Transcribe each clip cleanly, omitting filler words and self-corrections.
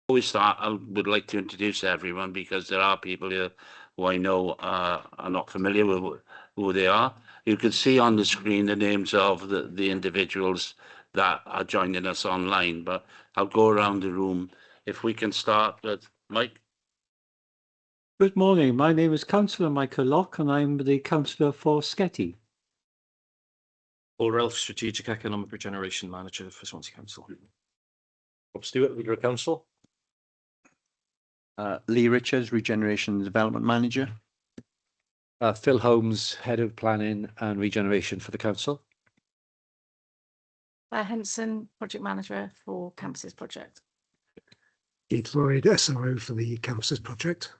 Before we start, I would like to introduce everyone because there are people here who I know are not familiar with who they are. You can see on the screen the names of the individuals that are joining us online, but I'll go around the room. If we can start with Mike. Good morning. My name is Councillor Michael Locke and I'm the Councillor for Scrutiny. Paul Ralph, Strategic Economic Regeneration Manager for Swansea Council. Rob Stewart, Leader of Council. Lee Richards, Regeneration and Development Manager. Phil Holmes, Head of Planning and Regeneration for the Council. Claire Henson, Project Manager for Campuses Project. Keith Lloyd, SRO for the Campuses Project.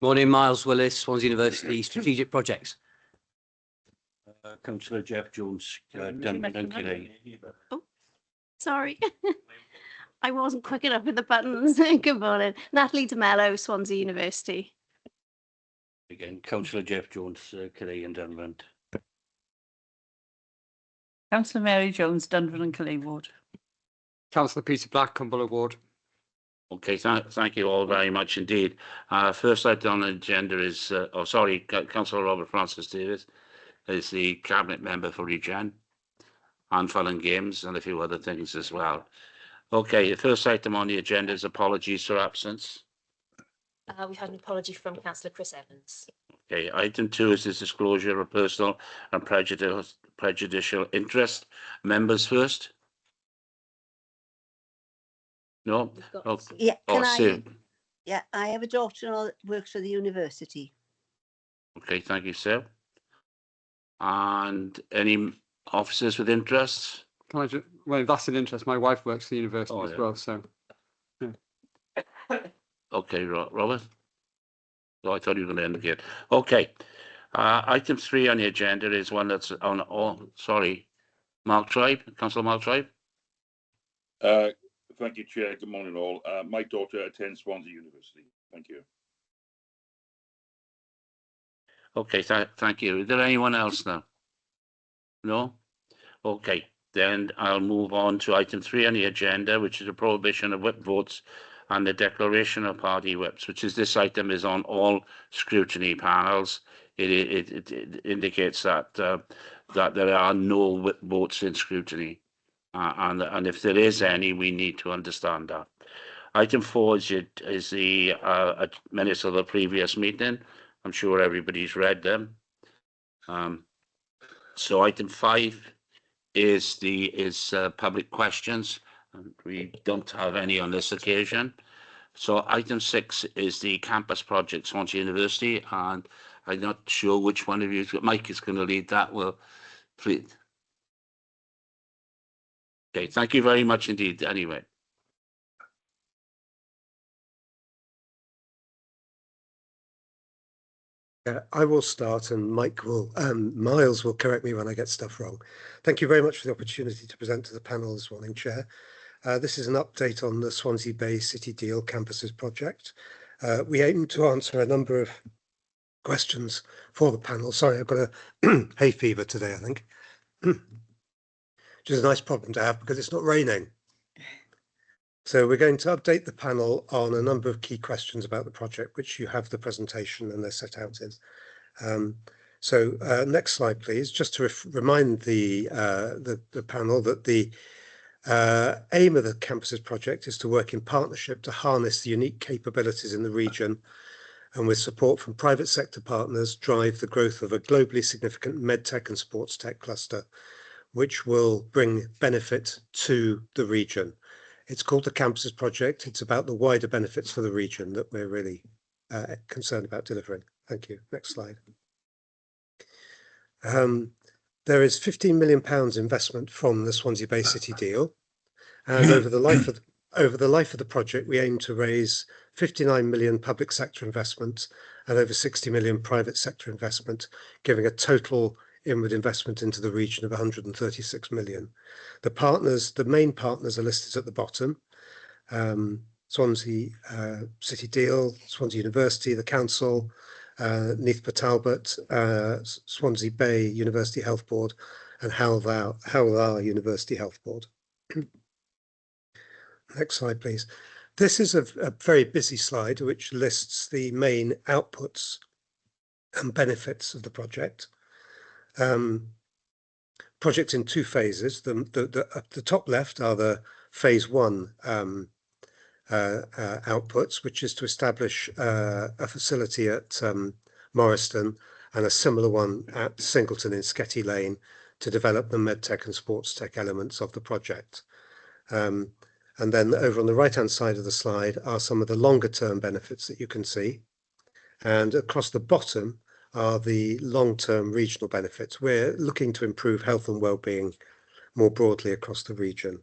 Morning, Miles Willis, Swansea University Strategic Projects. Councillor Jeff Jones, Dunkley. Oh, sorry. I wasn't quick enough with the buttons. Good morning. Natalie DeMello, Swansea University. Again, Councillor Jeff Jones, Calais and Dunvant. Councillor Mary Jones, Dunvant and Calais Ward. Councillor Peter Black, Cumberland Ward. Okay, thank you all very much indeed. First item on the agenda is, Councillor Robert Francis Davis is the Cabinet Member for Regen and Fun and Games and a few other things as well. Okay, the first item on the agenda is apologies for absence. We've had an apology from Councillor Chris Evans. Okay, item 2 is the disclosure of personal and prejudicial interest. Members first. No? Yeah, Sue. Yeah, I have a daughter-in-law that works for the university. Okay, thank you, Sue. And any officers with interests? Can I just, well, that's an interest. My wife works for the university as yeah. well, so. Yeah. Okay, Robert. Oh, I thought you were going to indicate. Okay. Item 3 on the agenda is one that's on. Mark Tribe, Councillor Mark Tribe. Thank you, Chair. Good morning, all. My daughter attends Swansea University. Thank you. Okay, thank you. Is there anyone else now? No? Okay, then I'll move on to item 3 on the agenda, which is a prohibition of whip votes and the declaration of party whips, which is this item is on all scrutiny panels. It indicates that that there are no whip votes in scrutiny. And if there is any, we need to understand that. Item 4 is the minutes of the previous meeting. I'm sure everybody's read them. So item 5 is public questions. We don't have any on this occasion. So item 6 is the campus project, Swansea University, and I'm not sure which one of you. Mike is going to lead that. Well, please. Okay, thank you very much indeed. Anyway. I will start and Miles will correct me when I get stuff wrong. Thank you very much for the opportunity to present to the panel this morning, Chair. This is an update on the Swansea Bay City Deal Campuses project. We aim to answer a number of questions for the panel. Sorry, I've got a hay fever today, I think. Which is a nice problem to have because it's not raining. So we're going to update the panel on a number of key questions about the project, which you have the presentation and they're set out in. Next slide, please. Just to remind the panel that the aim of the Campuses project is to work in partnership to harness the unique capabilities in the region and with support from private sector partners drive the growth of a globally significant medtech and sports tech cluster, which will bring benefit to the region. It's called the Campuses project. It's about the wider benefits for the region that we're really concerned about delivering. Thank you. Next slide. There is £15 million investment from the Swansea Bay City deal, and over the life of the project, we aim to raise 59 million public sector investment and over 60 million private sector investment, giving a total inward investment into the region of 136 million. The main partners are listed at the bottom. Swansea City Deal, Swansea University, the Council, Neath Talbot, Swansea Bay University Health Board, and Howell University Health Board. Next slide, please. This is a very busy slide which lists the main outputs and benefits of the project. Project in two phases. The top left are the phase one outputs, which is to establish a facility at Morriston and a similar one at Singleton in Sketty Lane to develop the medtech and sports tech elements of the project. And then over on the right-hand side of the slide are some of the longer term benefits that you can see. And across the bottom are the long-term regional benefits. We're looking to improve health and well-being more broadly across the region.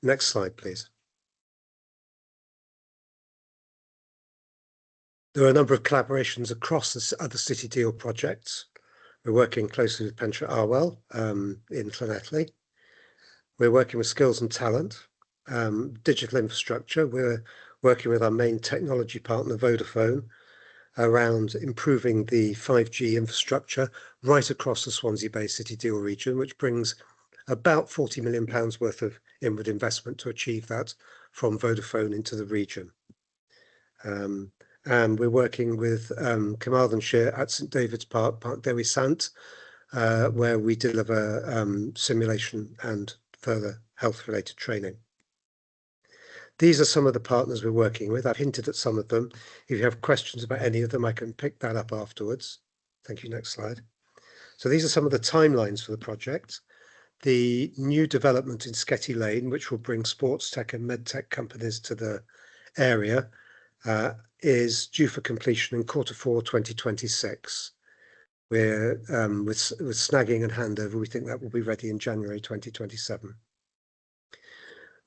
Next slide, please. There are a number of collaborations across the other City Deal projects. We're working closely with Pentra Arwell in Llanelli. We're working with Skills and Talent, digital infrastructure. We're working with our main technology partner, Vodafone, around improving the 5G infrastructure right across the Swansea Bay City Deal region, which brings about £40 million worth of inward investment to achieve that from Vodafone into the region. And we're working with Carmarthenshire at St David's Park, Park Dewi Sant, where we deliver simulation and further health-related training. These are some of the partners we're working with. I've hinted at some of them. If you have questions about any of them, I can pick that up afterwards. Thank you. Next slide. So these are some of the timelines for the project. The new development in Sketty Lane, which will bring sports tech and medtech companies to the area, is due for completion in Q4 2026. We're with snagging and handover, we think that will be ready in January 2027.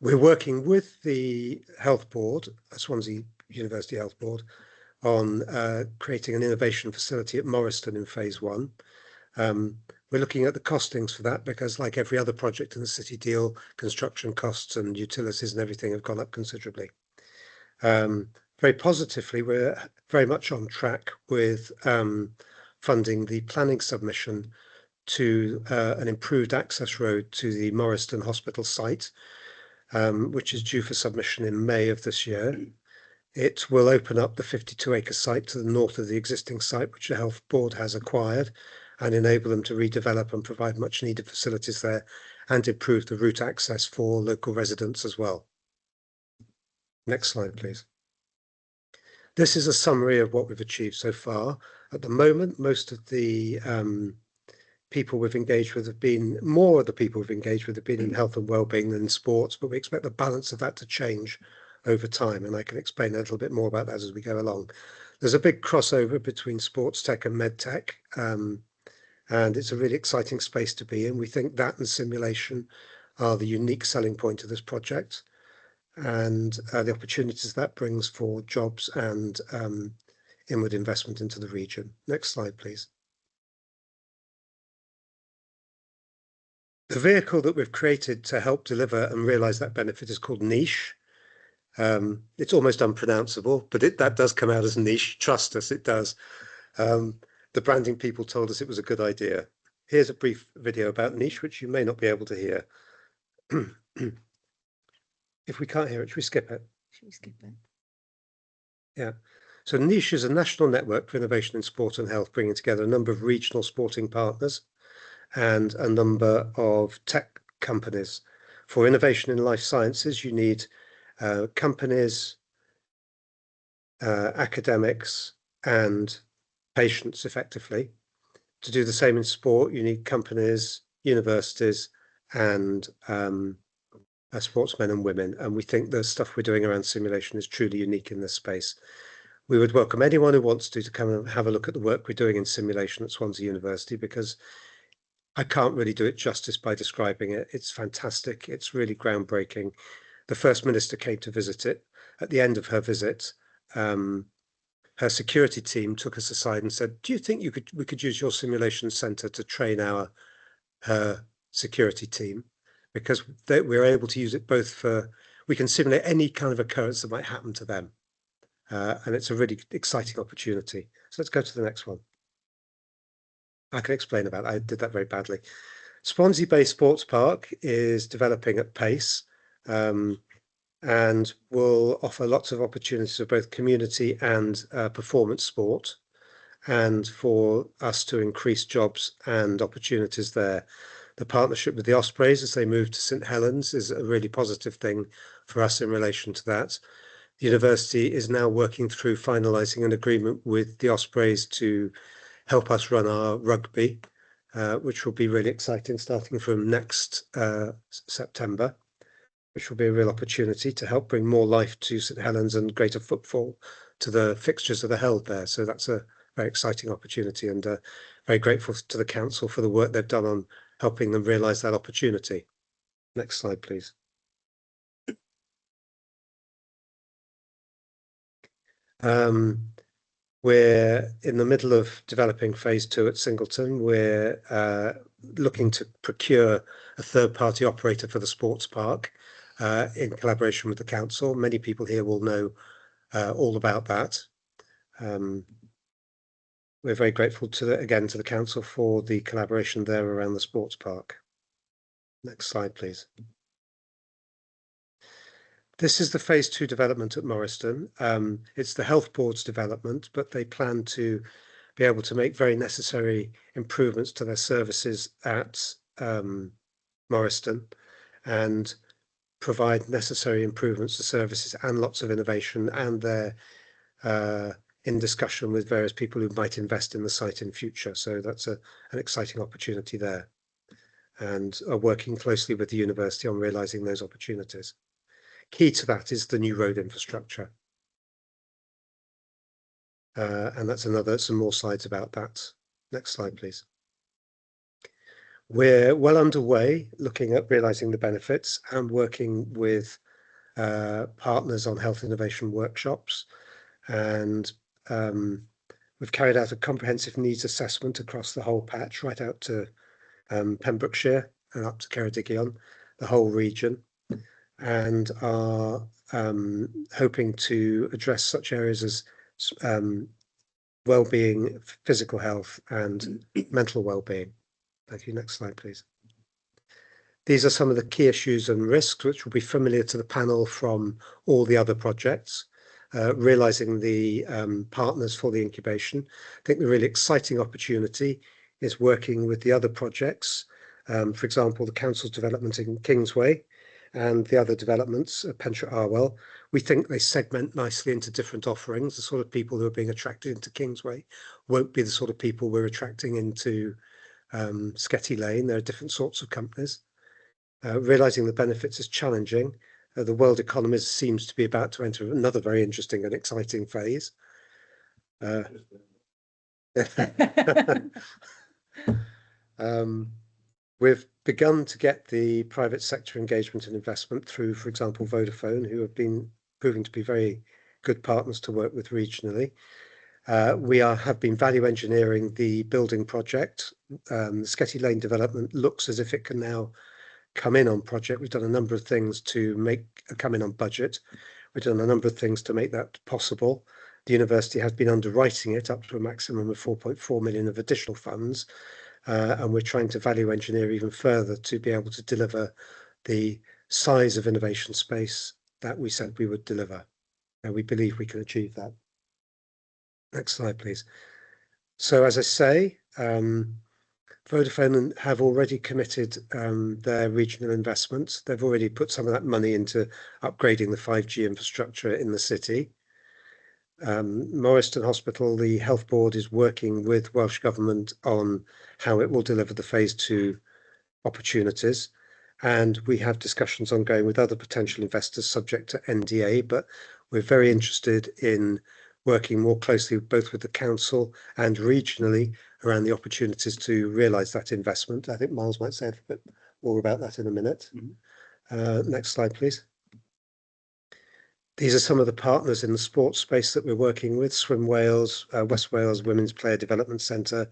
We're working with the Health Board, Swansea University Health Board, on creating an innovation facility at Morriston in phase one. We're looking at the costings for that because, like every other project in the City Deal, construction costs and utilities and everything have gone up considerably. Very positively, we're very much on track with funding the planning submission to an improved access road to the Morriston Hospital site, which is due for submission in May of this year. It will open up the 52-acre site to the north of the existing site, which the Health Board has acquired, and enable them to redevelop and provide much needed facilities there and improve the route access for local residents as well. Next slide, please. This is a summary of what we've achieved so far. At the moment, most of the people we've engaged with have been, more of the people we've engaged with have been in health and wellbeing than in sports, but we expect the balance of that to change over time, and I can explain a little bit more about that as we go along. There's a big crossover between sports tech and med tech, and it's a really exciting space to be in. We think that and simulation are the unique selling point of this project, and the opportunities that brings for jobs and inward investment into the region. Next slide, please. The vehicle that we've created to help deliver and realise that benefit is called Niche. It's almost unpronounceable, but that does come out as Niche. Trust us, it does. The branding people told us it was a good idea. Here's a brief video about Niche, which you may not be able to hear. If we can't hear it, should we skip it? Should we skip it? Yeah. So Niche is a national network for innovation in sport and health, bringing together a number of regional sporting partners and a number of tech companies. For innovation in life sciences, you need companies, academics, and patients effectively. To do the same in sport, you need companies, universities, and sportsmen and women. And we think the stuff we're doing around simulation is truly unique in this space. We would welcome anyone who wants to come and have a look at the work we're doing in simulation at Swansea University, because I can't really do it justice by describing it. It's fantastic. It's really groundbreaking. The First Minister came to visit it. At the end of her visit, her security team took us aside and said, do you think we could use your simulation centre to train her security team? Because we're able to use it both for, we can simulate any kind of occurrence that might happen to them. And it's a really exciting opportunity. So let's go to the next one. I can explain about that. I did that very badly. Swansea Bay Sports Park is developing at pace. and will offer lots of opportunities for both community and performance sport, and for us to increase jobs and opportunities there. The partnership with the Ospreys as they move to St Helens is a really positive thing for us in relation to that. The university is now working through finalising an agreement with the Ospreys to help us run our rugby, which will be really exciting starting from next September, which will be a real opportunity to help bring more life to St Helens and greater footfall to the fixtures that are held there. So that's a very exciting opportunity, and very grateful to the council for the work they've done on helping them realise that opportunity. Next slide, please. We're in the middle of developing phase 2 at Singleton. We're looking to procure a third-party operator for the sports park in collaboration with the council. Many people here will know all about that. We're very grateful to the council for the collaboration there around the sports park. Next slide, please. This is the phase 2 development at Morriston. It's the health board's development, but they plan to be able to make very necessary improvements to their services at Morriston and provide necessary improvements to services and lots of innovation, and they're in discussion with various people who might invest in the site in future. So that's an exciting opportunity there, and are working closely with the university on realising those opportunities. Key to that is the new road infrastructure. And that's some more slides about that. Next slide, please. We're well underway looking at realising the benefits and working with partners on health innovation workshops. And we've carried out a comprehensive needs assessment across the whole patch, right out to Pembrokeshire and up to Ceredigion, the whole region, and are hoping to address such areas as well-being, physical health, and mental well-being. Thank you. Next slide, please. These are some of the key issues and risks which will be familiar to the panel from all the other projects. Realising the partners for the incubation. I think the really exciting opportunity is working with the other projects. For example, the council's development in Kingsway and the other developments at Pentre Arwell. We think they segment nicely into different offerings. The sort of people who are being attracted into Kingsway won't be the sort of people we're attracting into Scetty Lane. There are different sorts of companies. Realising the benefits is challenging. The world economy seems to be about to enter another very interesting and exciting phase. We've begun to get the private sector engagement and investment through, for example, Vodafone, who have been proving to be very good partners to work with regionally. We have been value engineering the building project. The Scetty Lane development looks as if it can now come in on project. We've done a number of things to come in on budget. We've done a number of things to make that possible. The university has been underwriting it up to a maximum of 4.4 million of additional funds, and we're trying to value engineer even further to be able to deliver the size of innovation space that we said we would deliver, and we believe we can achieve that. Next slide, please. So as I say, Vodafone have already committed their regional investments. They've already put some of that money into upgrading the 5G infrastructure in the city. Morriston Hospital, the health board, is working with Welsh Government on how it will deliver the phase 2 opportunities. And we have discussions ongoing with other potential investors subject to NDA, but we're very interested in working more closely both with the council and regionally around the opportunities to realise that investment. I think Miles might say a bit more about that in a minute. Next slide, please. These are some of the partners in the sports space that we're working with: Swim Wales, West Wales Women's Player Development Centre,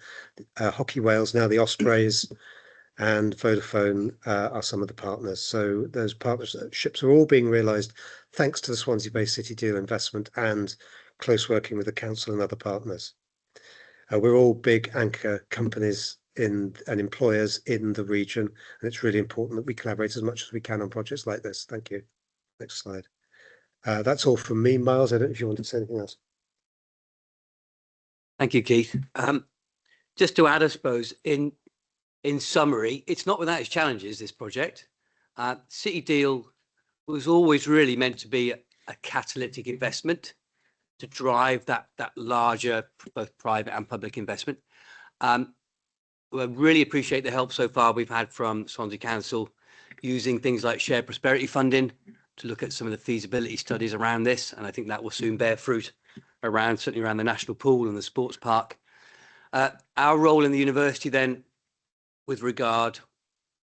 Hockey Wales, now the Ospreys, and Vodafone are some of the partners. So those partnerships are all being realised thanks to the Swansea-based City Deal investment and close working with the council and other partners. We're all big anchor companies and employers in the region, and it's really important that we collaborate as much as we can on projects like this. Thank you. Next slide. That's all from me. Miles, I don't know if you want to say anything else. Thank you, Keith. Just to add, I suppose, in summary, it's not without its challenges, this project. City Deal was always really meant to be a catalytic investment to drive that larger, both private and public investment. We really appreciate the help so far we've had from Swansea Council using things like shared prosperity funding to look at some of the feasibility studies around this. And I think that will soon bear fruit certainly around the National Pool and the sports park. Our role in the university then, with regard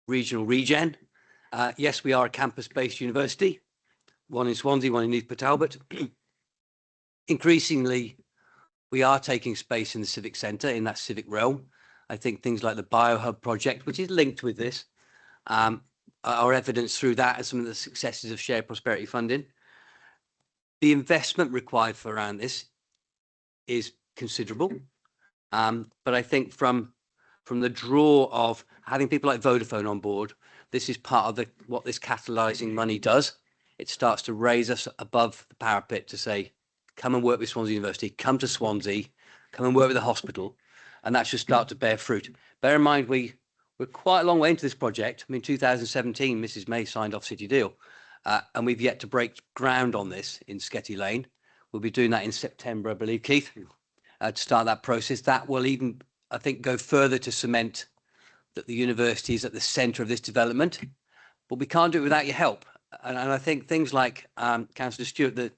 regional regen, yes, we are a campus-based university, one in Swansea, one in Port Talbot. Increasingly, we are taking space in the civic centre, in that civic realm. I think things like the BioHub project, which is linked with this, are evidence through that and some of the successes of shared prosperity funding. The investment required for around this is considerable. But I think from the draw of having people like Vodafone on board, this is part of what this catalysing money does. It starts to raise us above the parapet to say, come and work with Swansea University, come to Swansea, come and work with the hospital, and that should start to bear fruit. Bear in mind, we're quite a long way into this project. I mean, 2017, Mrs. May signed off City Deal, and we've yet to break ground on this in Scrutiny Lane. We'll be doing that in September, I believe, Keith, to start that process. That will even, I think, go further to cement that the university is at the centre of this development. But we can't do it without your help. And I think things like Councillor Stewart, the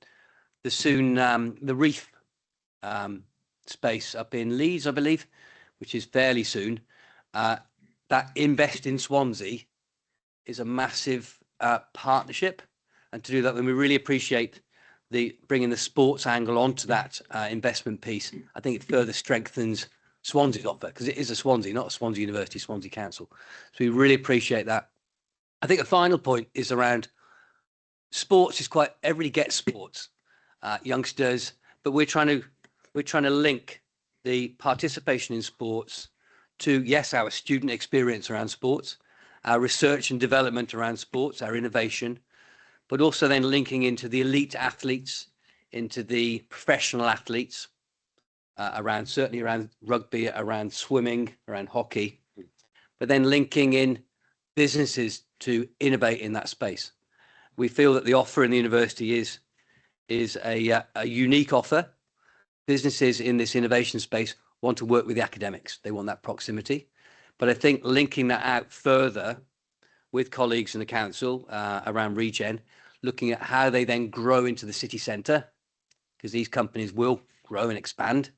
reef space up in Leeds, I believe, which is fairly soon, that Invest in Swansea is a massive partnership. And to do that, then we really appreciate bringing the sports angle onto that investment piece. I think it further strengthens Swansea's offer, because it is a Swansea, not a Swansea University, Swansea Council. So we really appreciate that. I think the final point is around sports. Everybody gets sports, youngsters, but we're trying to link the participation in sports to, yes, our student experience around sports, our research and development around sports, our innovation, but also then linking into the elite athletes, into the professional athletes, certainly around rugby, around swimming, around hockey, but then linking in businesses to innovate in that space. We feel that the offer in the university is a unique offer. Businesses in this innovation space want to work with the academics. They want that proximity. But I think linking that out further with colleagues in the council around Regen, looking at how they then grow into the city centre, because these companies will grow and expand,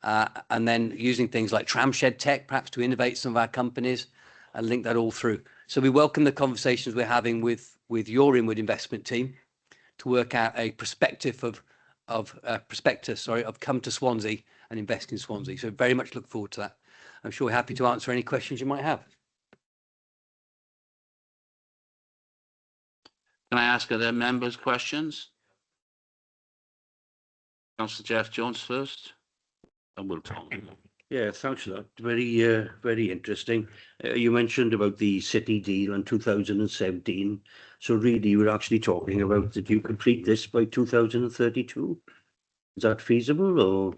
and then using things like tramshed tech, perhaps to innovate some of our companies and link that all through. So we welcome the conversations we're having with your inward investment team to work out a prospectus of come to Swansea and invest in Swansea. So very much look forward to that. I'm sure we're happy to answer any questions you might have. Can I ask other members questions? Councillor Jeff Jones first, and we'll talk. Yeah, thanks for that. Very interesting. You mentioned about the city deal in 2017. So really, we're actually talking about that you complete this by 2032. Is that feasible, or?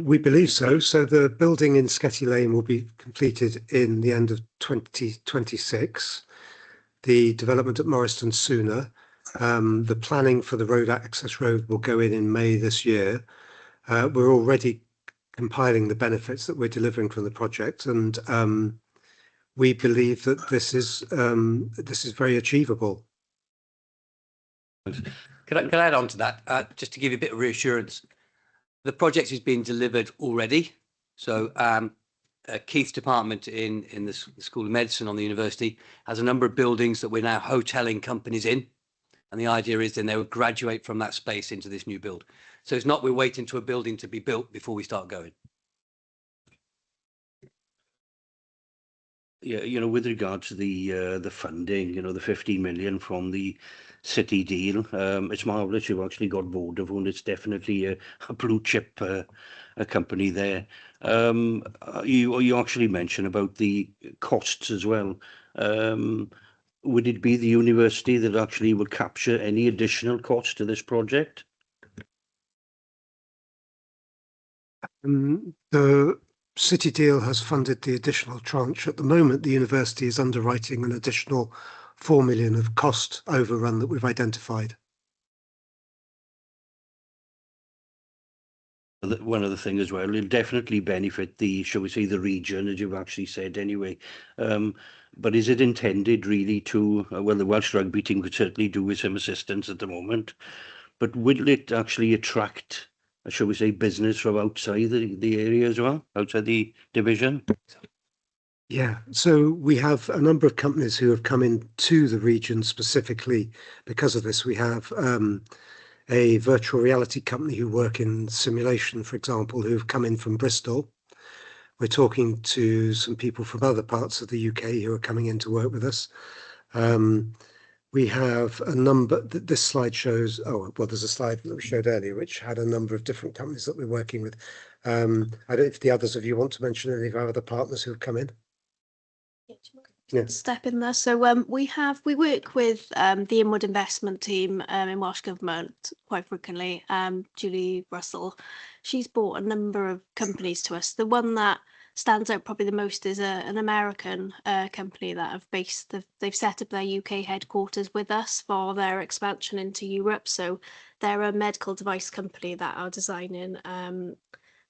We believe so. So the building in Scrutiny Lane will be completed in the end of 2026. The development at Morriston sooner. The planning for the road access road will go in May this year. We're already compiling the benefits that we're delivering from the project, and we believe that this is very achievable. Can I add on to that, just to give you a bit of reassurance? The project is being delivered already. So Keith's department in the School of Medicine on the university has a number of buildings that we're now hoteling companies in. And the idea is then they would graduate from that space into this new build. So it's not we're waiting to a building to be built before we start going. Yeah, with regard to the funding, the 50 million from the city deal, it's marvellous you've actually got Vodafone. It's definitely a blue chip a company there. You actually mentioned about the costs as well. would it be the university that actually would capture any additional cost to this project? The city deal has funded the additional tranche. At the moment, the university is underwriting an additional 4 million of cost overrun that we've identified. One other thing as well, it'll definitely benefit the, shall we say, the region, as you've actually said anyway. But is it intended really to, well, the Welsh rugby team could certainly do with some assistance at the moment, but will it actually attract, shall we say, business from outside the area as well, outside the division? Yeah, so we have a number of companies who have come into the region specifically because of this. We have a virtual reality company who work in simulation, for example, who've come in from Bristol. We're talking to some people from other parts of the UK who are coming in to work with us. We have a number, this slide shows, oh, well, there's a slide that we showed earlier, which had a number of different companies that we're working with. I don't know if the others of you want to mention any of our other partners who have come in. Yeah. Step in there. So we work with the Inward Investment team in Welsh Government quite frequently. Julie Russell, she's brought a number of companies to us. The one that stands out probably the most is an American company that they've set up their UK headquarters with us for their expansion into Europe. So they're a medical device company that are designing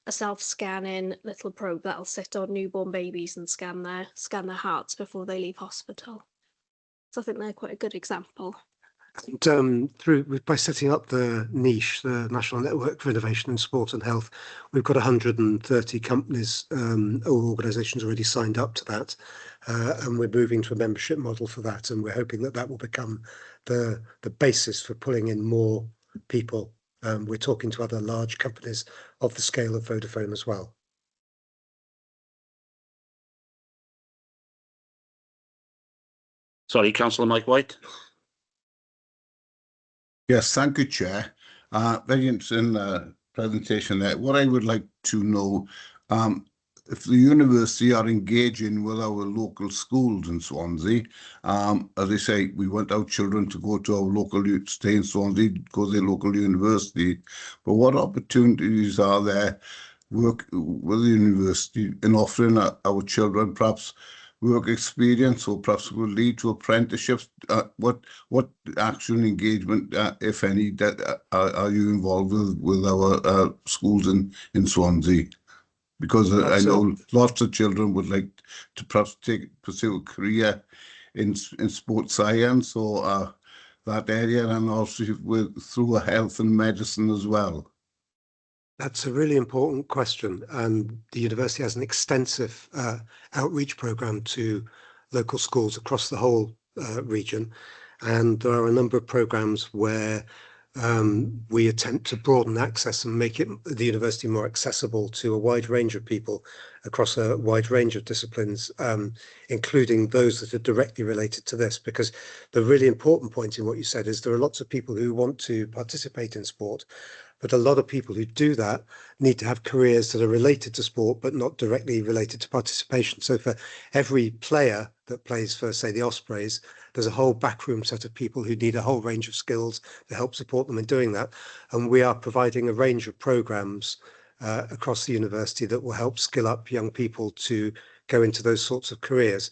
a self-scanning little probe that'll sit on newborn babies and scan their hearts before they leave hospital. So I think they're quite a good example. And by setting up the niche, the National Network for Innovation in Sport and Health, we've got 130 companies or organisations already signed up to that, and we're moving to a membership model for that, and we're hoping that that will become the basis for pulling in more people. We're talking to other large companies of the scale of Vodafone as well. Sorry, Councillor Mike White. Yes, thank you, Chair. Very interesting presentation there. What I would like to know, if the university are engaging with our local schools in Swansea, as I say, we want our children to go to our local, stay in Swansea, go to their local university, but what opportunities are there work with the university in offering our children perhaps work experience, or perhaps will lead to apprenticeships? What actual engagement, if any, that are you involved with our schools in Swansea? Because I know lots of children would like to perhaps pursue a career in sports science or that area, and also through health and medicine as well. That's a really important question, and the university has an extensive outreach program to local schools across the whole region, and there are a number of programs where we attempt to broaden access and make the university more accessible to a wide range of people across a wide range of disciplines, including those that are directly related to this. Because the really important point in what you said is there are lots of people who want to participate in sport, but a lot of people who do that need to have careers that are related to sport, but not directly related to participation. So for every player that plays for, say, the Ospreys, there's a whole backroom set of people who need a whole range of skills to help support them in doing that. And we are providing a range of programs across the university that will help skill up young people to go into those sorts of careers.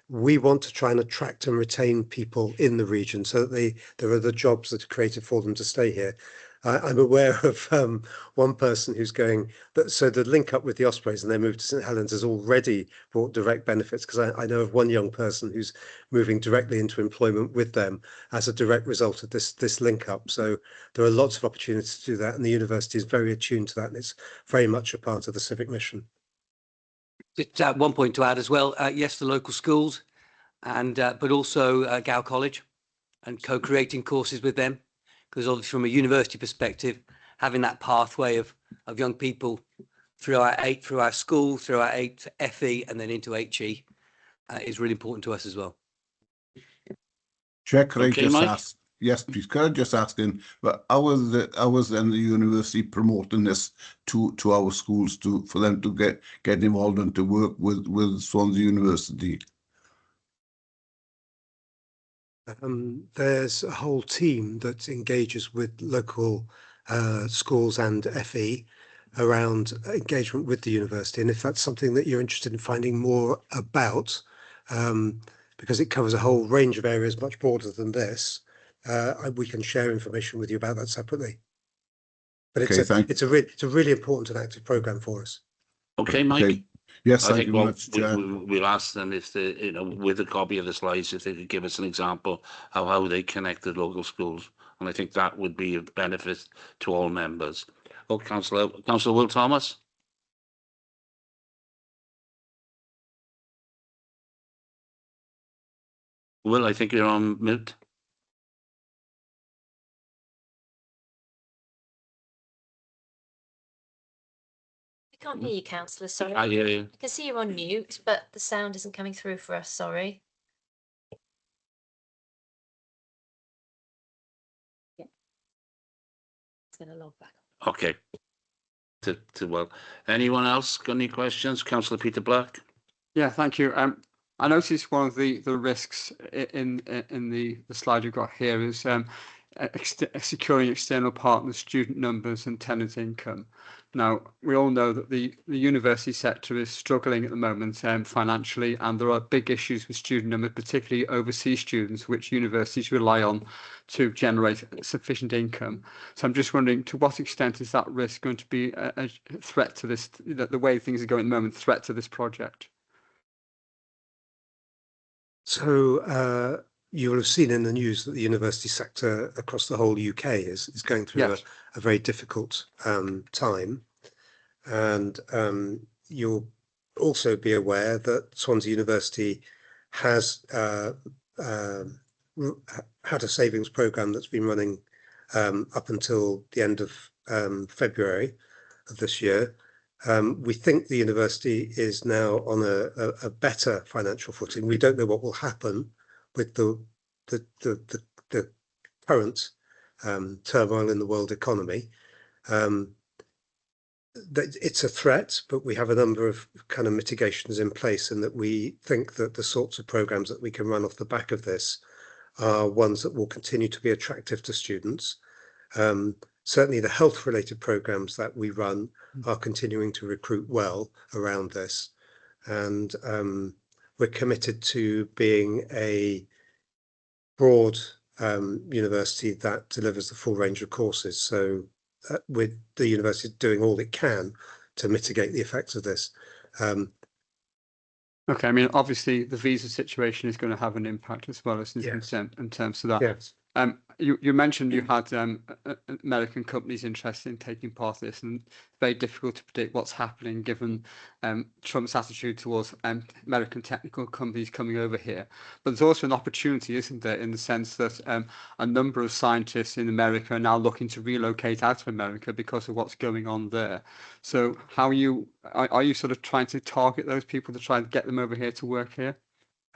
We want to try and attract and retain people in the region so that there are the jobs that are created for them to stay here. I'm aware of one person who's going, so the link up with the Ospreys and their move to St Helens has already brought direct benefits, because I know of one young person who's moving directly into employment with them as a direct result of this link up. So there are lots of opportunities to do that, and the university is very attuned to that, and it's very much a part of the civic mission. Just one point to add as well. Yes, the local schools, and but also Gow College, and co-creating courses with them. Because obviously from a university perspective, having that pathway of young people through our school, through our FE and then into HE is really important to us as well. Chair, could I just Mike? ask, yes, please, could I just ask him, but how was then the university promoting this to our schools for them to get involved and to work with Swansea University? There's a whole team that engages with local schools and FE around engagement with the university. And if that's something that you're interested in finding more about, because it covers a whole range of areas much broader than this, we can share information with you about that separately. But Okay, it's a really important and active program for us. Okay, Mike. Okay. Yes, I thank think you well, much, Chair. we'll ask them if they, with a copy of the slides, if they could give us an example of how they connected local schools, and I think that would be of benefit to all members. Oh, Councillor Will Thomas. Will, I think you're on mute. I can't hear you, councillor, sorry. I hear you. I can see you're on mute, but the sound isn't coming through for us, sorry. Yeah. It's going to log back. Okay. Well, anyone else got any questions? Councillor Peter Black. Yeah, thank you. I noticed one of the risks in the slide you've got here is securing external partners, student numbers and tenant income. Now, we all know that the university sector is struggling at the moment financially, and there are big issues with student numbers, particularly overseas students, which universities rely on to generate sufficient income. So I'm just wondering, to what extent is that risk going to be a threat to this, the way things are going at the moment, threat to this project? So you will have seen in the news that the university sector across the whole UK is going through a very difficult time. And you'll also be aware that Swansea University has had a savings programme that's been running up until the end of February of this year. We think the university is now on a better financial footing. We don't know what will happen with the current turmoil in the world economy. It's a threat, but we have a number of kind of mitigations in place, and that we think that the sorts of programs that we can run off the back of this are ones that will continue to be attractive to students. Certainly the health related programs that we run are continuing to recruit well around this, and we're committed to being a broad university that delivers the full range of courses. So with the university doing all it can to mitigate the effects of this. Okay, I mean, obviously the visa situation is going to have an impact as well as in terms of that. Yes. You mentioned you had American companies interested in taking part in this, and it's very difficult to predict what's happening given Trump's attitude towards American technical companies coming over here. But there's also an opportunity, isn't there, in the sense that a number of scientists in America are now looking to relocate out of America because of what's going on there. So how are you sort of trying to target those people to try and get them over here to work here?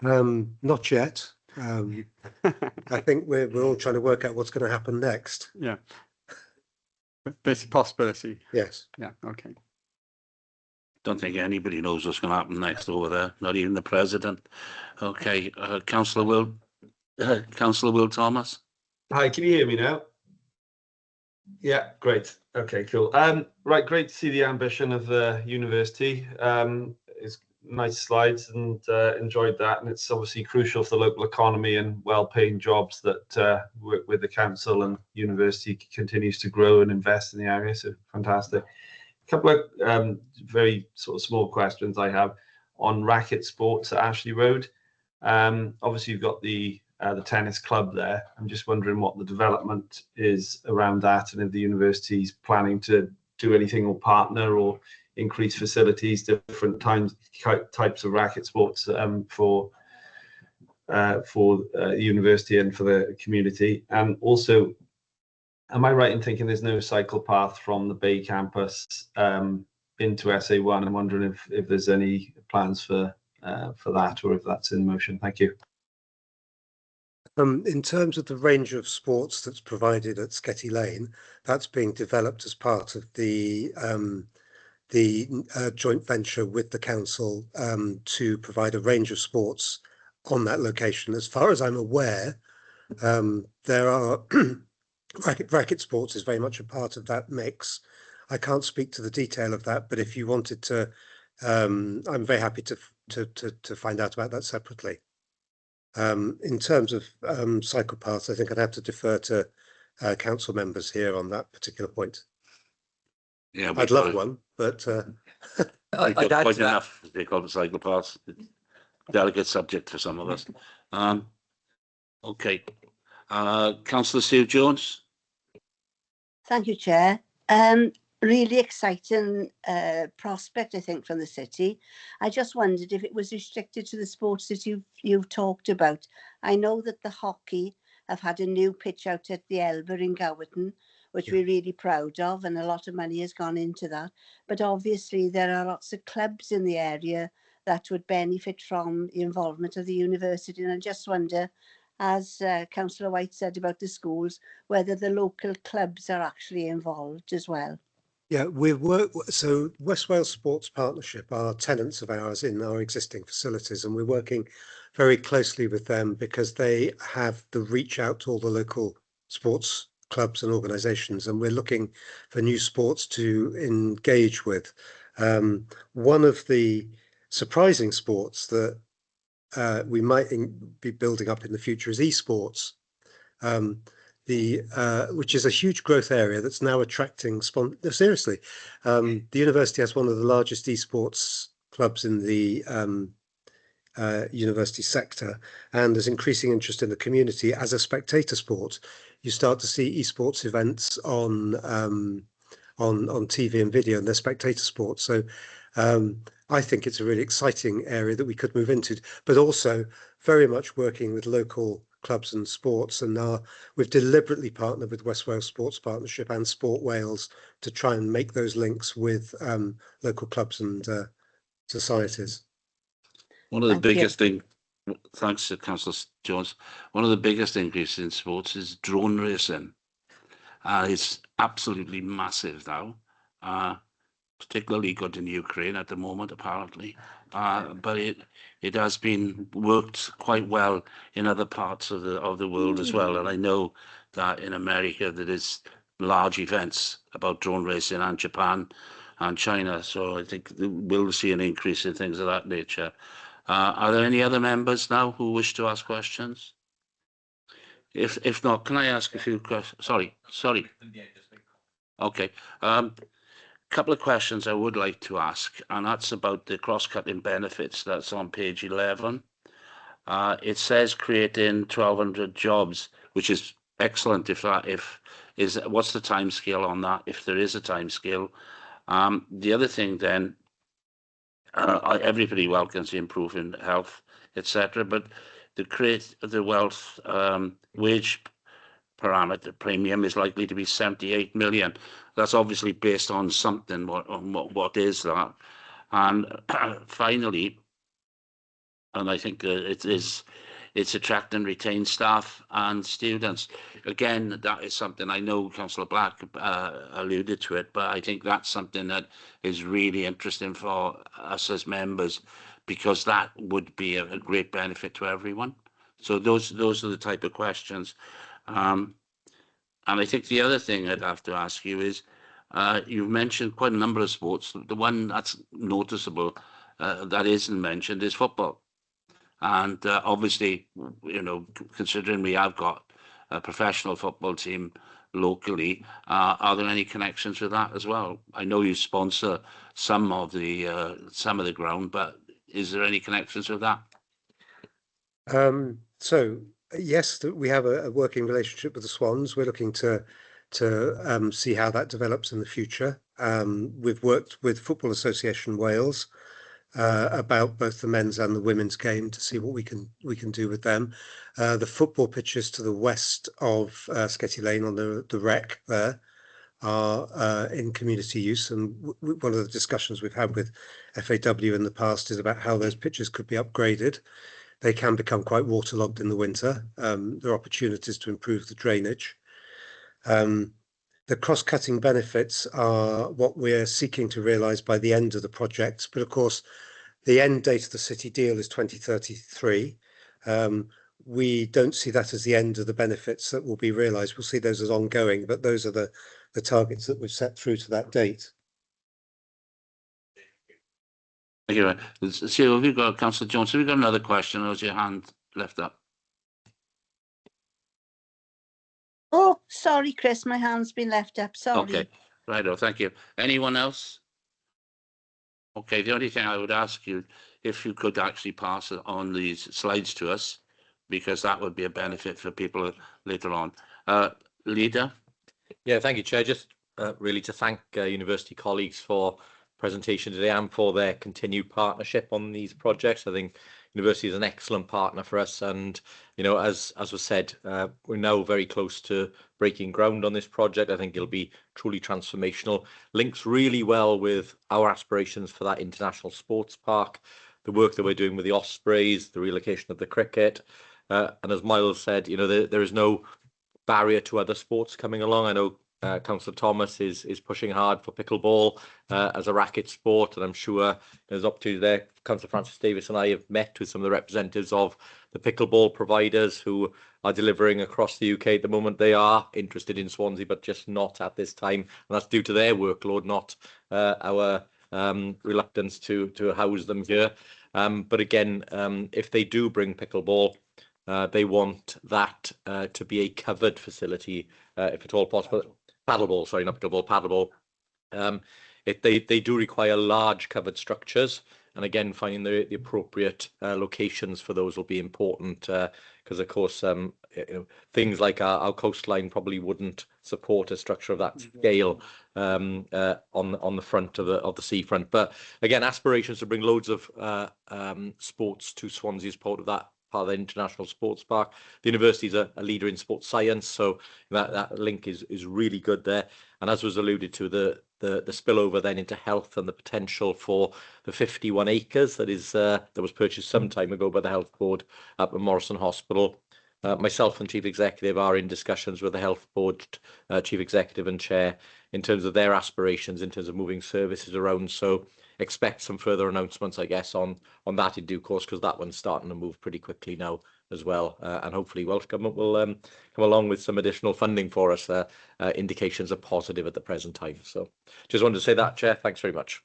Not yet. I think we're all trying to work out what's going to happen next. Yeah. But it's a possibility. Yes. Yeah. Okay. Don't think anybody knows what's going to happen next over there, not even the president. Okay, Councillor Will Thomas. Hi, can you hear me now? Yeah, great. Okay, cool. Right, great to see the ambition of the university. It's nice slides, and enjoyed that. And it's obviously crucial for the local economy and well-paying jobs that work with the council, and university continues to grow and invest in the area. So fantastic. A couple of very sort of small questions I have on racket sports at Ashley Road. Obviously you've got the tennis club there. I'm just wondering what the development is around that, and if the university's planning to do anything or partner or increase facilities, different types of racket sports for the university and for the community. And also, am I right in thinking there's no cycle path from the Bay campus into SA1? I'm wondering if there's any plans for that, or if that's in motion. Thank you. In terms of the range of sports that's provided at Sketty Lane, that's being developed as part of the joint venture with the council to provide a range of sports on that location. As far as I'm aware, There are racket sports is very much a part of that mix. I can't speak to the detail of that, but if you wanted to, I'm very happy to find out about that separately. In terms of cycle paths, I think I'd have to defer to council members here on that particular point. Yeah, I'd love one, but we've got quite enough. They call it cycle paths. Delicate subject for some of us. Okay, Councillor Sue Jones. Thank you, Chair. Really exciting prospect, I think, from the city. I just wondered if it was restricted to the sports that you've talked about. I know that the hockey have had a new pitch out at the Elba in Gowerton, which we're really proud of, and a lot of money has gone into that. But obviously there are lots of clubs in the area that would benefit from the involvement of the university. And I just wonder, as Councillor White said about the schools, whether the local clubs are actually involved as well. yeah, so West Wales Sports Partnership are tenants of ours in our existing facilities, and we're working very closely with them because they have the reach out to all the local sports clubs and organisations, and we're looking for new sports to engage with. One of the surprising sports that we might be building up in the future is esports. Which is a huge growth area that's now attracting seriously. The university has one of the largest esports clubs in the university sector, and there's increasing interest in the community as a spectator sport. You start to see esports events on TV and video, and they're spectator sports. So I think it's a really exciting area that we could move into, but also very much working with local clubs and sports, and we've deliberately partnered with West Wales Sports Partnership and Sport Wales to try and make those links with local clubs and societies. One of the biggest things, thanks to Councillor Jones, one of the biggest increases in sports is drone racing. It's absolutely massive now, particularly good in Ukraine at the moment, apparently. But it has been worked quite well in other parts of the world as well. And I know that in America there is large events about drone racing, and Japan and China. So I think we'll see an increase in things of that nature. Are there any other members now who wish to ask questions? If not, can I ask a few questions? Sorry. Okay. Couple of questions I would like to ask, and that's about the cross-cutting benefits. That's on page 11. It says creating 1,200 jobs, which is excellent. What's the time scale on that? If there is a time scale. The other thing then, everybody welcomes the improving health, etc. But the wealth wage parameter premium is likely to be 78 million. That's obviously based on something. What is that? And finally, and I think it's attract and retain staff and students. Again, that is something I know Councillor Black alluded to it, but I think that's something that is really interesting for us as members, because that would be a great benefit to everyone. So those are the type of questions. And I think the other thing I'd have to ask you is, you've mentioned quite a number of sports. The one that's noticeable that isn't mentioned is football. And obviously, considering we have got a professional football team locally, are there any connections with that as well? I know you sponsor some of the ground, but is there any connections with that? So yes, we have a working relationship with the Swans. We're looking to see how that develops in the future. We've worked with Football Association Wales about both the men's and the women's game to see what we can do with them. The football pitches to the west of Sketty Lane on the Rec there are in community use, and one of the discussions we've had with FAW in the past is about how those pitches could be upgraded. They can become quite waterlogged in the winter. There are opportunities to improve the drainage. The cross-cutting benefits are what we're seeking to realise by the end of the project. But of course, the end date of the city deal is 2033. we don't see that as the end of the benefits that will be realised. We'll see those as ongoing, but those are the targets that we've set through to that date. Thank you. So have you got, Councillor Jones, have you got another question, or is your hand left up? Oh, sorry, Chris, my hand's been left up. Sorry. Okay, righto, thank you. Anyone else? Okay, the only thing I would ask you, if you could actually pass it on these slides to us, because that would be a benefit for people later on. Leader? Yeah, thank you, Chair. Just really to thank university colleagues for presentation today and for their continued partnership on these projects. I think university is an excellent partner for us, and you know, as was said, we're now very close to breaking ground on this project. I think it'll be truly transformational. Links really well with our aspirations for that international sports park, the work that we're doing with the Ospreys, the relocation of the cricket, and as Miles said, you know, there is no barrier to other sports coming along. I know Councillor Thomas is pushing hard for pickleball as a racket sport, and I'm sure there's opportunity there. Councillor Francis Davis and I have met with some of the representatives of the pickleball providers who are delivering across the UK at the moment. They are interested in Swansea, but just not at this time, and that's due to their workload, not our reluctance to house them here. But again, if they do bring pickleball, they want that to be a covered facility, if at all possible. Paddleball, sorry, not pickleball, paddleball. They do require large covered structures, and again, finding the appropriate locations for those will be important, because of course, you know, things like our coastline probably wouldn't support a structure of that scale on the front of the seafront. But again, aspirations to bring loads of sports to Swansea as part of the international sports park. The university is a leader in sports science, so that link is really good there. And as was alluded to, the spillover then into health and the potential for the 51 acres that was purchased some time ago by the Health Board up at Morrison Hospital. Myself and Chief Executive are in discussions with the Health Board Chief Executive and Chair in terms of their aspirations, in terms of moving services around. So expect some further announcements, I guess, on that in due course, because that one's starting to move pretty quickly now as well. And hopefully Welsh Government will come along with some additional funding for us. Indications are positive at the present time. So just wanted to say that, Chair. Thanks very much.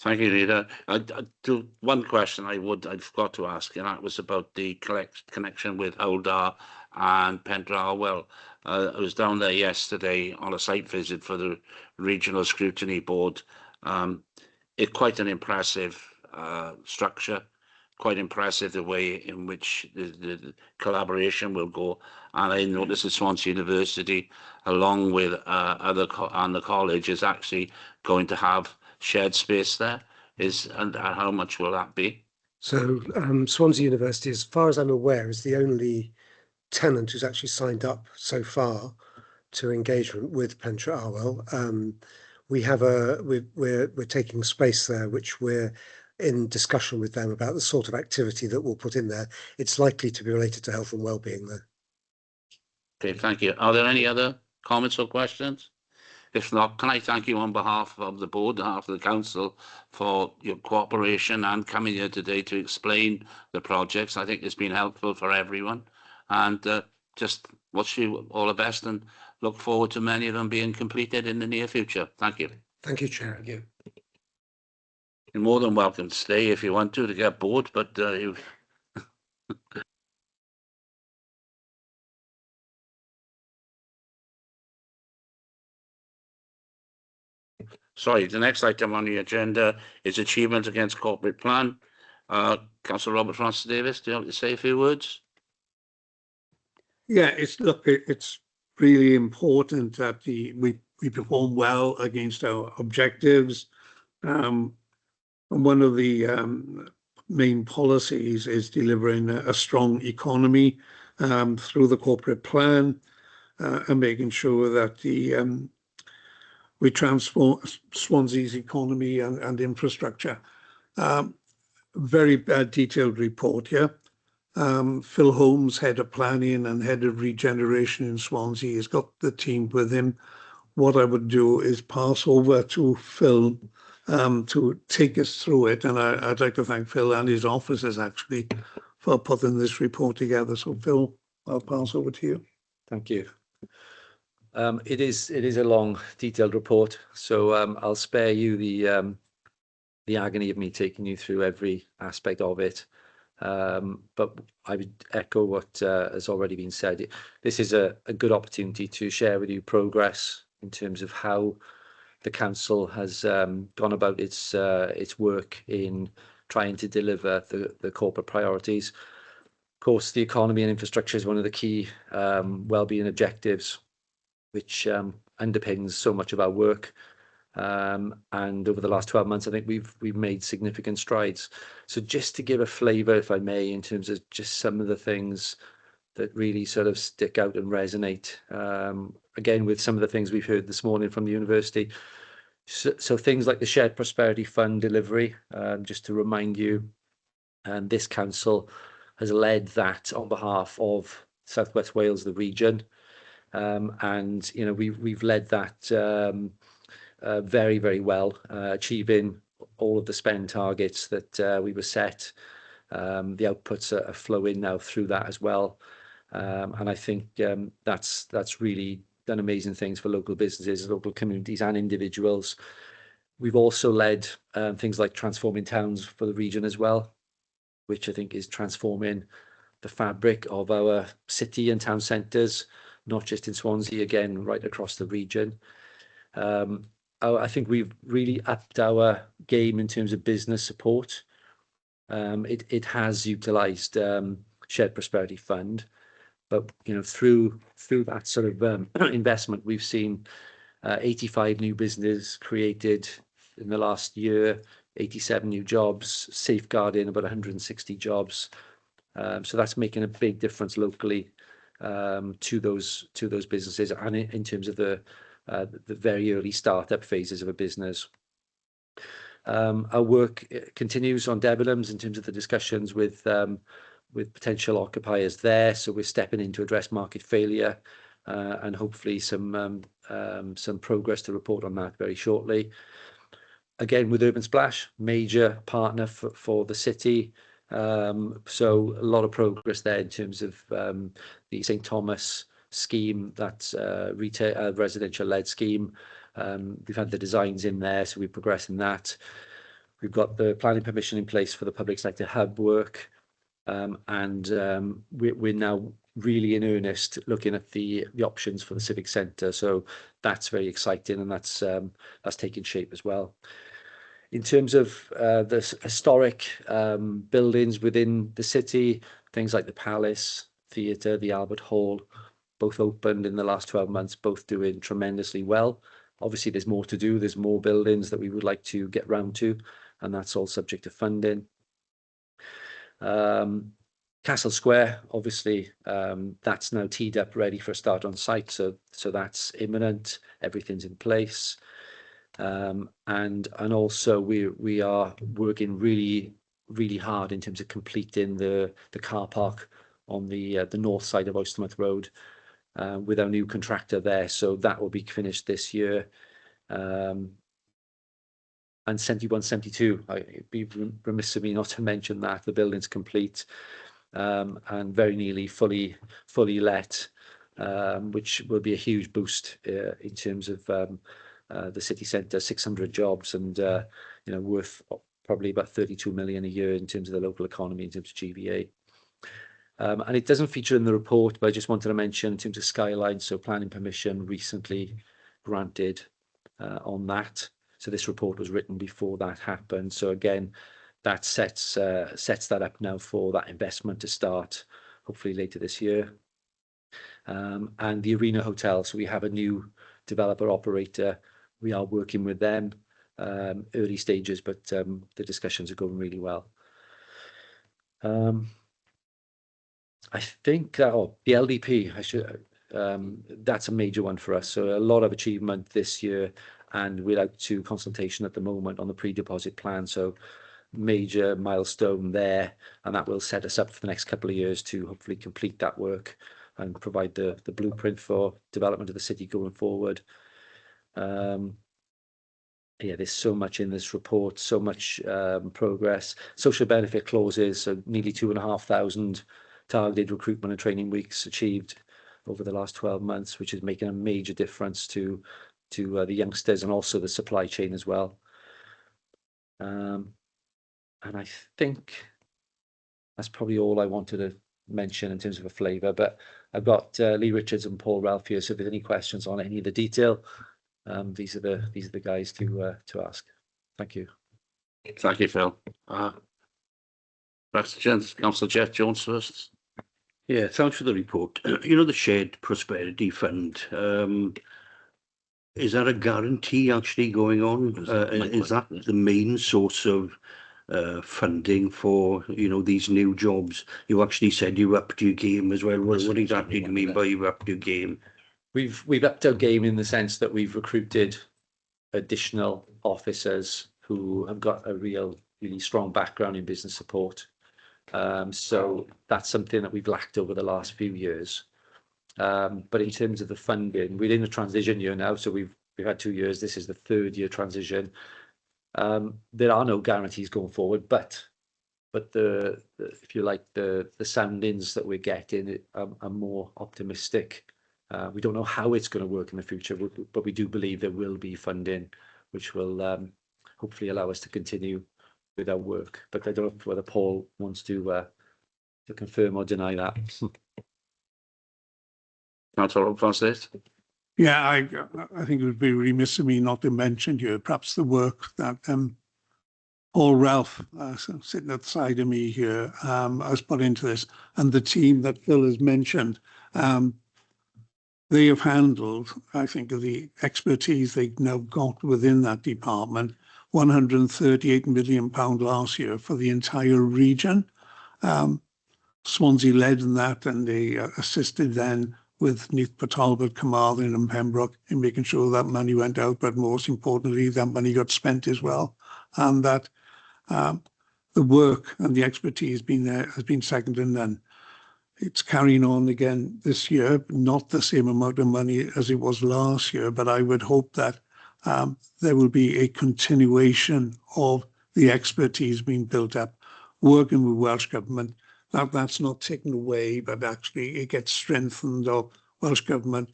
Thank you, Leader. One question I've got to ask, and that was about the connection with Howldar and Pendralwell. I was down there yesterday on a site visit for the Regional Scrutiny Board. It's quite an impressive structure, quite impressive the way in which the collaboration will go. And I noticed that Swansea University, along with the college, is actually going to have shared space there. And how much will that be? So Swansea University, as far as I'm aware, is the only tenant who's actually signed up so far to engagement with Pentraarwell. We're taking space there, which we're in discussion with them about the sort of activity that we'll put in there. It's likely to be related to health and well-being there. Okay, thank you. Are there any other comments or questions? If not, can I thank you on behalf of the board, on behalf of the council, for your cooperation and coming here today to explain the projects. I think it's been helpful for everyone, and just wish you all the best and look forward to many of them being completed in the near future. Thank you. Thank you, Chair. Thank you. You're more than welcome to stay if you want to get bored, but sorry, the next item on the agenda is achievement against corporate plan. Councillor Robert Francis Davis, do you want to say a few words? Yeah, it's really important that we perform well against our objectives. And one of the main policies is delivering a strong economy through the corporate plan and making sure that we transform Swansea's economy and infrastructure. Very detailed report here. Phil Holmes, head of planning and head of regeneration in Swansea, has got the team with him. What I would do is pass over to Phil to take us through it. And I'd like to thank Phil and his officers actually for putting this report together. So Phil, I'll pass over to you. Thank you. It is a long, detailed report, so I'll spare you the agony of me taking you through every aspect of it. But I would echo what has already been said. This is a good opportunity to share with you progress in terms of how the council has gone about its work in trying to deliver the corporate priorities. Of course, the economy and infrastructure is one of the key well-being objectives, which underpins so much of our work. And over the last 12 months, I think we've made significant strides. So just to give a flavour, if I may, in terms of just some of the things that really sort of stick out and resonate, again, with some of the things we've heard this morning from the university. So things like the Shared Prosperity Fund delivery, just to remind you, this council has led that on behalf of South West Wales, the region. And, you know, we've led that very, very well, achieving all of the spend targets that we were set. The outputs are flowing now through that as well. And I think that's really done amazing things for local businesses, local communities and individuals. We've also led things like transforming towns for the region as well, which I think is transforming the fabric of our city and town centres, not just in Swansea, again, right across the region. I think we've really upped our game in terms of business support. It has utilised Shared Prosperity Fund, but you know, through that sort of investment, we've seen 85 new businesses created in the last year, 87 new jobs, safeguarding about 160 jobs. So that's making a big difference locally to those businesses, and in terms of the very early startup phases of a business. Our work continues on Debenhams in terms of the discussions with potential occupiers there. So we're stepping in to address market failure, and hopefully some progress to report on that very shortly. Again, with Urban Splash, major partner for the city. So a lot of progress there in terms of the St Thomas scheme, that's retail residential led scheme. We've had the designs in there, so we're progressing that. We've got the planning permission in place for the public sector hub work, and we're now really in earnest looking at the options for the civic centre. So that's very exciting, and that's taking shape as well. In terms of the historic buildings within the city, things like the Palace Theatre, the Albert Hall, both opened in the last 12 months, both doing tremendously well. Obviously, there's more to do. There's more buildings that we would like to get round to, and that's all subject to funding. Castle Square, obviously, that's now teed up, ready for a start on site. So that's imminent. Everything's in place. And also we are working really, really hard in terms of completing the car park on the north side of Oystermouth Road with our new contractor there. So that will be finished this year. And 71-72, it'd be remiss of me not to mention that the building's complete and very nearly fully let, which will be a huge boost in terms of the city centre, 600 jobs, and you know, worth probably about 32 million a year in terms of the local economy, in terms of GVA. And it doesn't feature in the report, but I just wanted to mention in terms of Skyline, so planning permission recently granted on that. So this report was written before that happened. So again, that sets that up now for that investment to start hopefully later this year. And the Arena Hotel, so we have a new developer operator. We are working with them, early stages, but the discussions are going really well. I think the LDP, that's a major one for us. So a lot of achievement this year, and we're out to consultation at the moment on the pre-deposit plan. So major milestone there, and that will set us up for the next couple of years to hopefully complete that work and provide the blueprint for development of the city going forward. yeah, there's so much in this report, so much progress. Social benefit clauses, so nearly 2,500 targeted recruitment and training weeks achieved over the last 12 months, which is making a major difference to the youngsters and also the supply chain as well. And I think that's probably all I wanted to mention in terms of a flavour, but I've got Lee Richards and Paul Ralph here, so if there's any questions on any of the detail, these are the guys to ask. Thank you. Thank you, Phil. Questions, Councillor Jeff Jones first. Yeah, thanks for the report. You know, the Shared Prosperity Fund, is that a guarantee actually going on? Is that the main source of funding for, you know, these new jobs? You actually said you upped your game as well. What exactly do you mean by you upped your game? We've upped our game in the sense that we've recruited additional officers who have got a really strong background in business support. So that's something that we've lacked over the last few years. But in terms of the funding, we're in a transition year now, so we've had 2 years. This is the 3rd year transition. There are no guarantees going forward, but the if you like, the soundings that we're getting are more optimistic. We don't know how it's going to work in the future, but we do believe there will be funding, which will hopefully allow us to continue with our work. But I don't know whether Paul wants to confirm or deny that. Councillor Francis. Yeah, I think it would be remiss of me not to mention here perhaps the work that Paul Ralph, sitting at the side of me here, has put into this, and the team that Phil has mentioned. They have handled, I think, of the expertise they've now got within that department, £138 million last year for the entire region. Swansea led in that, and they assisted then with Neath, Talbot, Carmarthen and Pembroke in making sure that money went out, but most importantly, that money got spent as well. And that the work and the expertise has been second to none. It's carrying on again this year, not the same amount of money as it was last year, but I would hope that there will be a continuation of the expertise being built up, working with Welsh Government. That's not taken away, but actually it gets strengthened of Welsh Government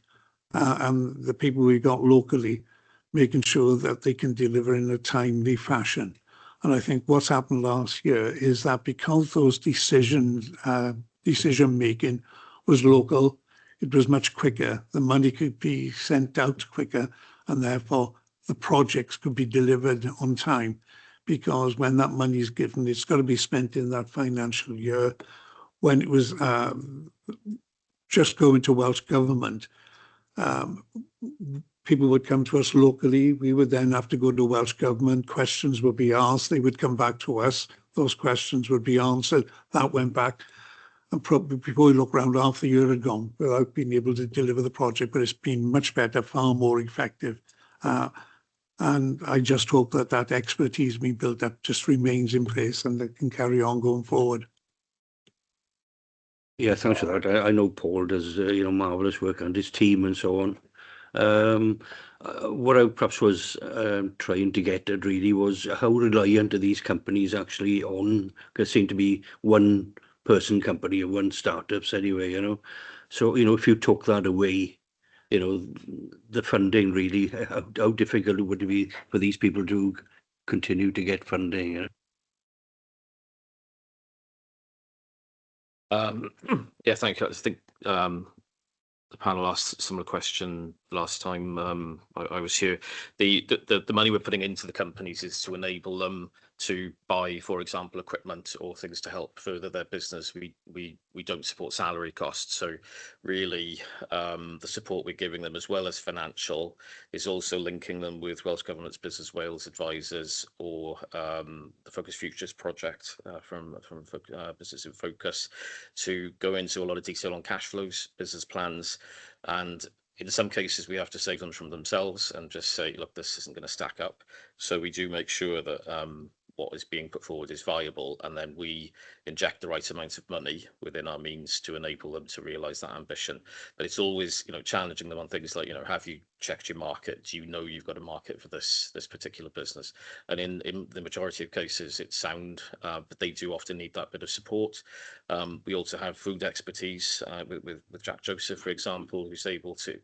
and the people we got locally, making sure that they can deliver in a timely fashion. And I think what's happened last year is that because those decision making was local, it was much quicker. The money could be sent out quicker, and therefore the projects could be delivered on time. Because when that money is given, it's got to be spent in that financial year. When it was just going to Welsh Government, people would come to us locally. We would then have to go to Welsh Government. Questions would be asked. They would come back to us. Those questions would be answered. That went back. And probably before we look around, half the year had gone without being able to deliver the project. But it's been much better, far more effective. And I just hope that that expertise being built up just remains in place and that can carry on going forward. Yeah, thanks for that. I know Paul does, you know, marvellous work and his team and so on. What I perhaps was trying to get at really was how reliant are these companies actually on, because they seem to be one person company or one startups anyway, you know. So, you know, if you took that away, you know, the funding really, how difficult would it be for these people to continue to get funding? You know? Yeah, thank you. I think the panel asked a similar question last time I was here. The money we're putting into the companies is to enable them to buy, for example, equipment or things to help further their business. We don't support salary costs, so really the support we're giving them, as well as financial, is also linking them with Welsh Government's Business Wales advisors or the Focus Futures project from Business in Focus, to go into a lot of detail on cash flows, business plans, and in some cases we have to save them from themselves and just say, look, this isn't going to stack up. So we do make sure that what is being put forward is viable, and then we inject the right amount of money within our means to enable them to realise that ambition. But it's always, challenging them on things like, have you checked your market? Do you know you've got a market for this particular business? And in the majority of cases, it's sound, but they do often need that bit of support. We also have food expertise with Jack Joseph, for example, who's able to,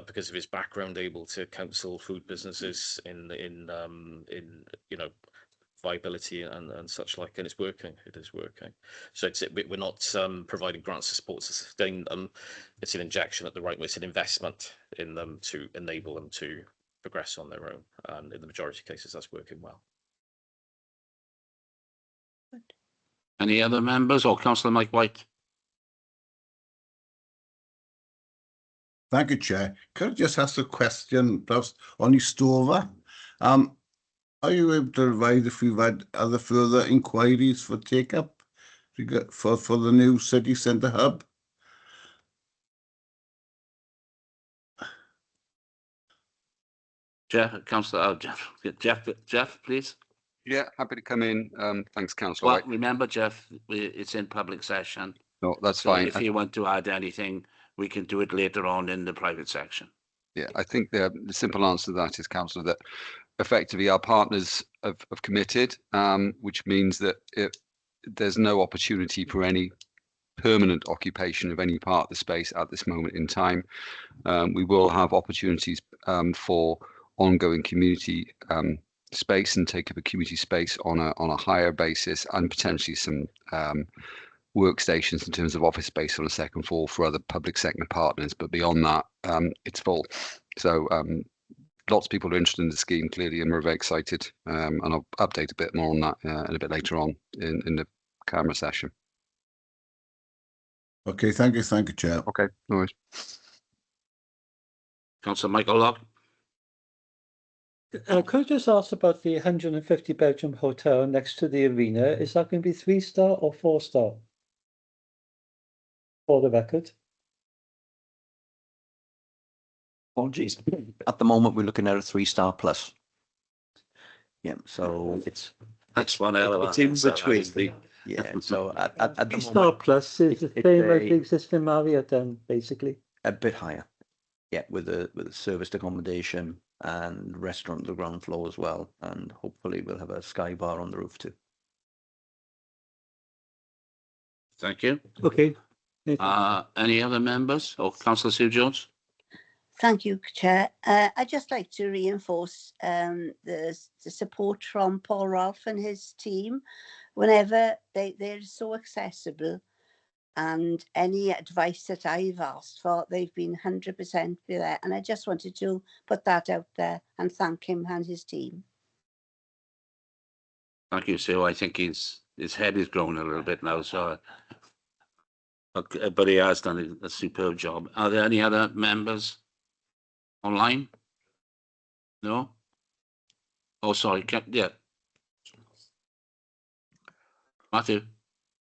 because of his background, able to counsel food businesses in viability and such like, and it's working. It is working. So we're not providing grants to support to sustain them. It's an injection at the right way. It's an investment in them to enable them to progress on their own. And in the majority of cases, that's working well. Any other members or Councillor Mike White? Thank you, Chair. Could I just ask a question, perhaps, on Eastover? Are you able to advise if we've had other further inquiries for take-up for the new city centre hub? Jeff, please. Yeah, happy to come in. Thanks, Councillor Well, White. remember, Jeff, it's in public session. No, that's So fine. if you want to add anything, we can do it later on in the private section. Yeah, I think the simple answer to that is, Councillor, that effectively our partners have committed, which means that there's no opportunity for any permanent occupation of any part of the space at this moment in time. We will have opportunities for ongoing community space and take up a community space on a higher basis, and potentially some workstations in terms of office space on a second floor for other public sector partners. But beyond that, it's full. So lots of people are interested in the scheme, clearly, and we're very excited. And I'll update a bit more on that a bit later on in the camera session. Okay, thank you, Chair. Okay, no worries. Councillor Michael Locke. Could I just ask about the 150-bedroom hotel next to the arena? Is that going to be 3-star or 4-star? For the record. Apologies. At the moment, we're looking at a 3-star plus. Yeah, so that's one hell of a. It's in between. Yeah, so at the 3-star plus is the same as the existing Marriott, then basically a bit higher. Yeah, with the serviced accommodation and restaurant on the ground floor as well, and hopefully we'll have a sky bar on the roof too. Thank you. Okay. Any other members? Or Councillor Sue Jones? Thank you, Chair. I'd just like to reinforce the support from Paul Rolfe and his team. Whenever they're so accessible, and any advice that I've asked for, they've been 100% there. And I just wanted to put that out there and thank him and his team. Thank you, Sue. I think his head is growing a little bit now, so but he has done a superb job. Are there any other members online? No? Oh, sorry. Yeah. Matthew.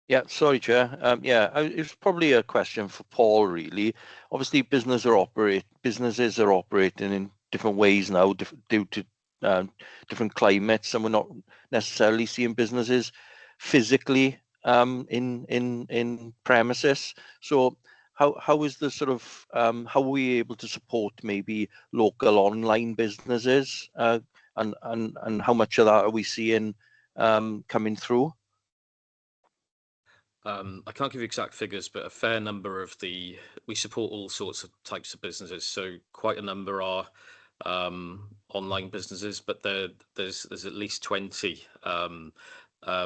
Yeah, sorry, Chair. It was probably a question for Paul, really. Obviously, businesses are operating in different ways now due to different climates, and we're not necessarily seeing businesses physically in premises. So how is the sort of how are we able to support maybe local online businesses, and how much of that are we seeing coming through? I can't give you exact figures, but a fair number of we support all sorts of types of businesses. So quite a number are online businesses, but there's at least 20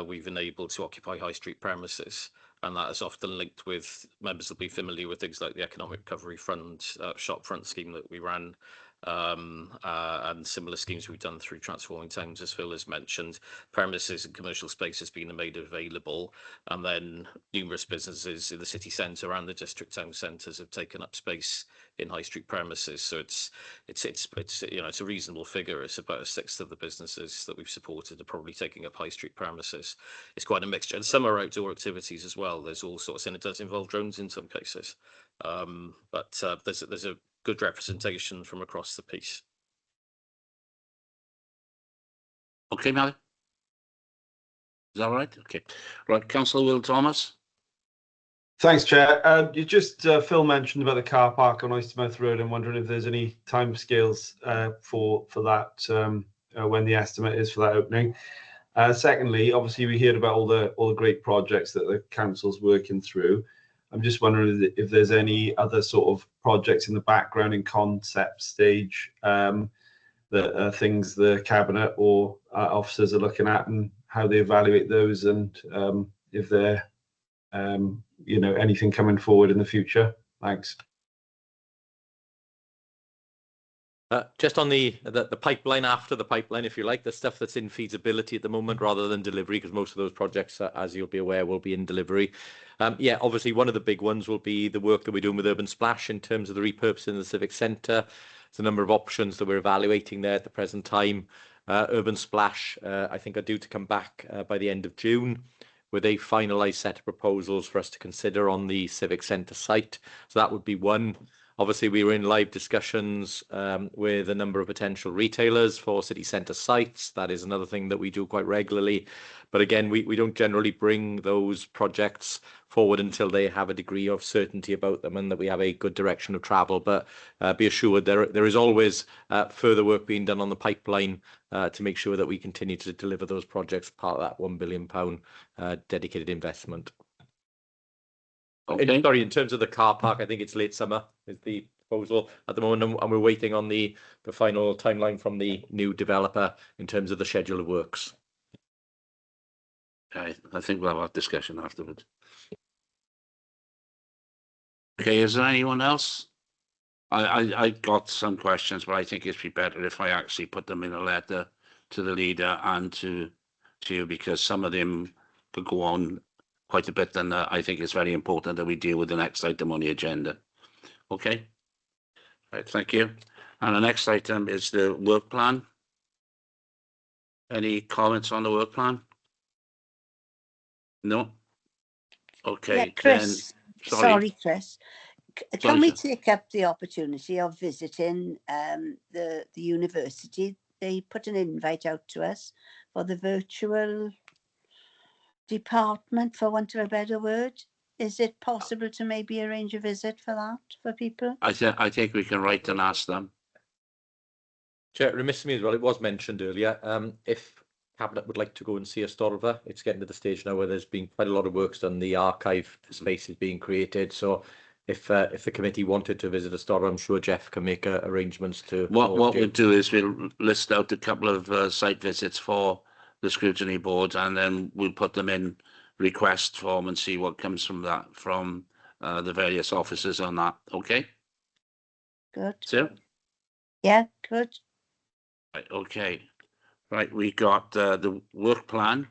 we've enabled to occupy high street premises, and that is often linked with members that will be familiar with things like the Economic Recovery Fund shop front scheme that we ran. And similar schemes we've done through Transforming Towns, as Phil has mentioned. Premises and commercial space has been made available, and then numerous businesses in the city centre and the district town centres have taken up space in high street premises. So it's a reasonable figure. It's about a sixth of the businesses that we've supported are probably taking up high street premises. It's quite a mixture, and some are outdoor activities as well. There's all sorts, and it does involve drones in some cases. But there's a good representation from across the piece. Okay, Mally. Is that right? Okay. Right, Councillor Will Thomas. Thanks, Chair. You just Phil mentioned about the car park on Oystermouth Road. I'm wondering if there's any timescales for that when the estimate is for that opening. Secondly, obviously we heard about all the great projects that the council's working through. I'm just wondering if there's any other sort of projects in the background in concept stage that things the cabinet or officers are looking at and how they evaluate those, and if they're anything coming forward in the future. Thanks. Just on the pipeline, after the pipeline, if you like, the stuff that's in feasibility at the moment rather than delivery, because most of those projects, as you'll be aware, will be in delivery. Yeah, obviously one of the big ones will be the work that we're doing with Urban Splash in terms of the repurposing of the civic centre. There's a number of options that we're evaluating there at the present time. Urban Splash, I think, are due to come back by the end of June with a finalised set of proposals for us to consider on the civic centre site. So that would be one. Obviously, we were in live discussions with a number of potential retailers for city centre sites. That is another thing that we do quite regularly. But again, we don't generally bring those projects forward until they have a degree of certainty about them and that we have a good direction of travel. But be assured there is always further work being done on the pipeline to make sure that we continue to deliver those projects, part of that £1 billion dedicated investment. Okay. Sorry, in terms of the car park, I think it's late summer is the proposal at the moment, and we're waiting on the final timeline from the new developer in terms of the schedule of works. I think we'll have a discussion afterwards. Okay, is there anyone else? I got some questions, but I think it'd be better if I actually put them in a letter to the leader and to you, because some of them could go on quite a bit, and I think it's very important that we deal with the next item on the agenda. Okay. Right, thank you. And the next item is the work plan. Any comments on the work plan? No? Okay, Yeah, Chris. then, Sorry, Chris. Can Sorry, we sir. take up the opportunity of visiting the university? They put an invite out to us for the virtual department, for want of a better word. Is it possible to maybe arrange a visit for that for people? I think we can write and ask them. Chair, remiss of me as well, it was mentioned earlier, if Cabinet would like to go and see a Storva, it's getting to the stage now where there's been quite a lot of work done, the archive space is being created, so if the committee wanted to visit a Storva, I'm sure Jeff can make arrangements to... What we'll do is we'll list out a couple of site visits for the scrutiny board, and then we'll put them in request form and see what comes from that, from the various officers on that. Okay? Good. So? Yeah, good. Right, okay. Right, we got the work plan.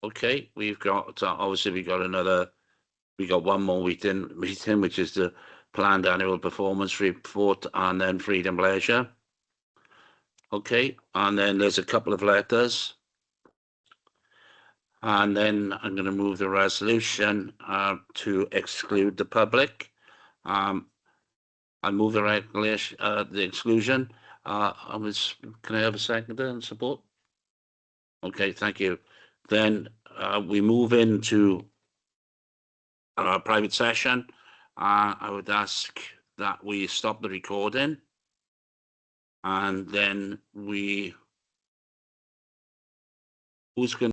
Okay, we've got obviously we got one more meeting, which is the planned annual performance report, and then freedom leisure. Okay, and then there's a couple of letters, and then I'm going to move the resolution to exclude the public. I move the regulation, the exclusion. Can I have a seconder and support? Okay, thank you. Then we move into our private session. I would ask that we stop the recording, and then who's going